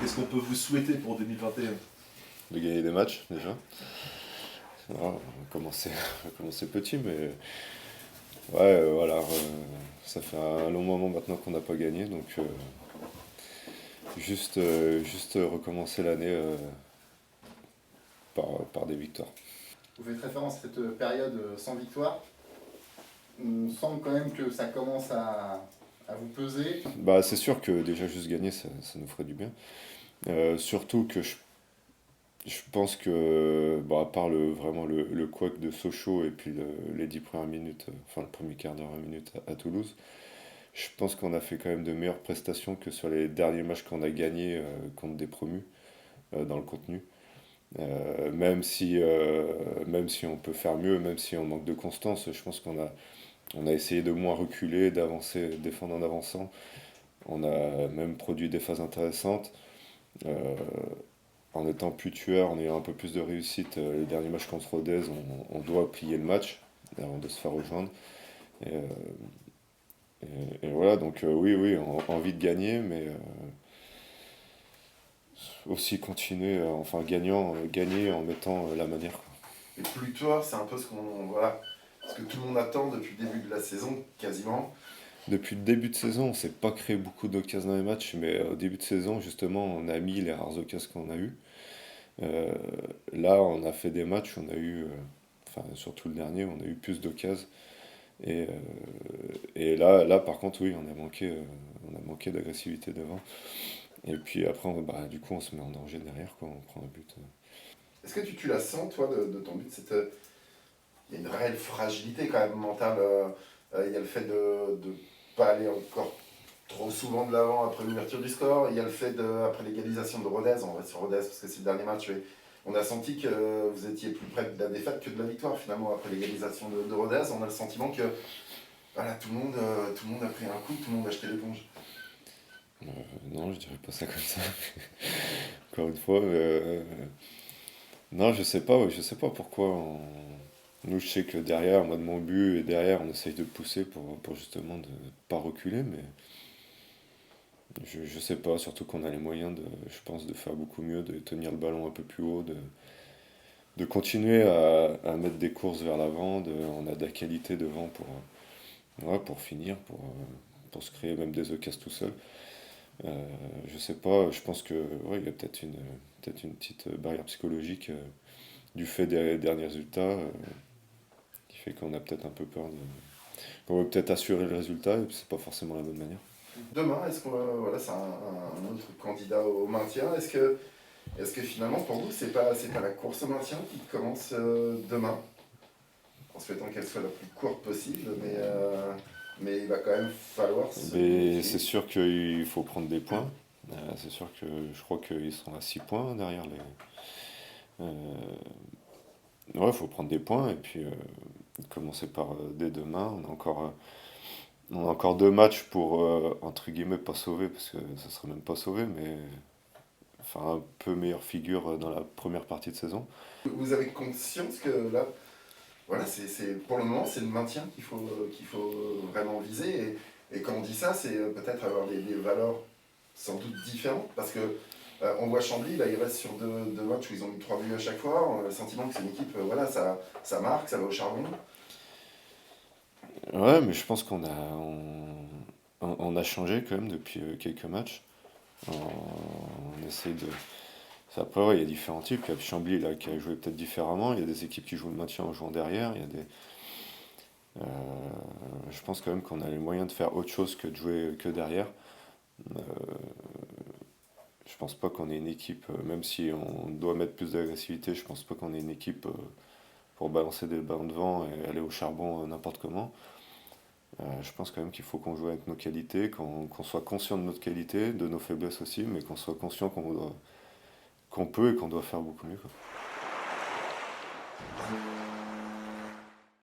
qu'est-ce qu'on peut vous souhaiter pour 2021? De gagner des matchs déjà. Voilà, on va commencer petit, mais ouais, voilà, ça fait un long moment maintenant qu'on n'a pas gagné, donc juste recommencer l'année par des victoires. Vous faites référence à cette période sans victoire. Il me semble quand même que ça commence à vous peser. Bah, c'est sûr que déjà juste gagner, ça nous ferait du bien. Surtout que je pense que, bon, à part vraiment le couac de Sochaux et puis les 10 premières minutes, enfin le premier quart d'heure, 20 minutes à Toulouse, je pense qu'on a fait quand même de meilleures prestations que sur les derniers matchs qu'on a gagnés contre des promus dans le contenu. Même si on peut faire mieux, même si on manque de constance, je pense on a essayé de moins reculer, d'avancer, de défendre en avançant. On a même produit des phases intéressantes. Euh, en étant plus tueur, en ayant un peu plus de réussite, les derniers matchs contre Rodez, on doit plier le match avant de se faire rejoindre. Et, et voilà, donc oui, oui, envie de gagner, mais aussi continuer, enfin gagner en mettant la manière, quoi. Et plus toi, c'est un peu voilà, ce que tout le monde attend depuis le début de la saison, quasiment. Depuis le début de saison, on s'est pas créé beaucoup d'occasions dans les matchs, mais au début de saison, justement, on a mis les rares occasions qu'on a eues. Euh, Là, on a fait des matchs, enfin surtout le dernier, on a eu plus d'occasions. Et là, par contre, oui, on a manqué d'agressivité devant. Et puis après, du coup, on se met en danger derrière, quoi, on prend un but. Est-ce que tu la sens, toi, de ton but il y a une réelle fragilité quand même mentale. Il y a le fait de ne pas aller encore trop souvent de l'avant après l'ouverture du score. Il y a le fait après l'égalisation de Rodez, on va sur Rodez parce que c'est le dernier match. Et on a senti que vous étiez plus près de la défaite que de la victoire finalement après l'égalisation de Rodez. On a le sentiment que voilà, tout le monde a pris un coup, tout le monde a jeté l'éponge. Non, je dirais pas ça comme ça. Encore une fois, non, je sais pas pourquoi. Nous, je sais que derrière, moi de mon but, et derrière, on essaye de pousser pour justement de pas reculer, mais je sais pas, surtout qu'on a les moyens je pense, de faire beaucoup mieux, de tenir le ballon un peu plus haut, de continuer à mettre des courses vers l'avant, on a de la qualité devant ouais, pour finir, pour se créer même des occasions tout seul. Je sais pas, je pense que ouais, il y a peut-être une petite barrière psychologique du fait des derniers résultats qui fait qu'on a peut-être un peu peur qu'on veut peut-être assurer le résultat et c'est pas forcément la bonne manière. Demain, est-ce que voilà, c'est un autre candidat au maintien? Est-ce que finalement pour vous c'est pas la course au maintien qui commence demain? En souhaitant qu'elle soit la plus courte possible, mais il va quand même falloir se Mais méfier. c'est sûr qu'il faut prendre des points. C'est sûr que je crois qu'ils sont à 6 points derrière les. Ouais, il faut prendre des points et puis commencer par dès demain. On a encore deux matchs pour entre guillemets pas sauver parce que ça serait même pas sauvé, mais faire un peu meilleure figure dans la première partie de saison. Vous avez conscience que là, voilà, pour le moment, c'est le maintien qu'il faut vraiment viser. Et quand on dit ça, c'est peut-être avoir des valeurs sans doute différentes. Parce que on voit Chambly, là, il reste sur deux matchs où ils ont mis 3 buts à chaque fois. On a le sentiment que c'est une équipe, voilà, ça marque, ça va au charbon. Ouais, mais je pense on a changé quand même depuis quelques matchs. On essaye de. Après, ouais, il y a différents types. Il y a Chambly là, qui a joué peut-être différemment. Il y a des équipes qui jouent le maintien en jouant derrière. Euh, je pense quand même qu'on a les moyens de faire autre chose que de jouer que derrière. Euh, je pense pas qu'on ait une équipe, même si on doit mettre plus d'agressivité, je pense pas qu'on ait une équipe pour balancer des ballons devant et aller au charbon n'importe comment. Je pense quand même qu'il faut qu'on joue avec nos qualités, qu'on soit conscient de notre qualité, de nos faiblesses aussi, mais qu'on soit conscient qu'on peut et qu'on doit faire beaucoup mieux, quoi.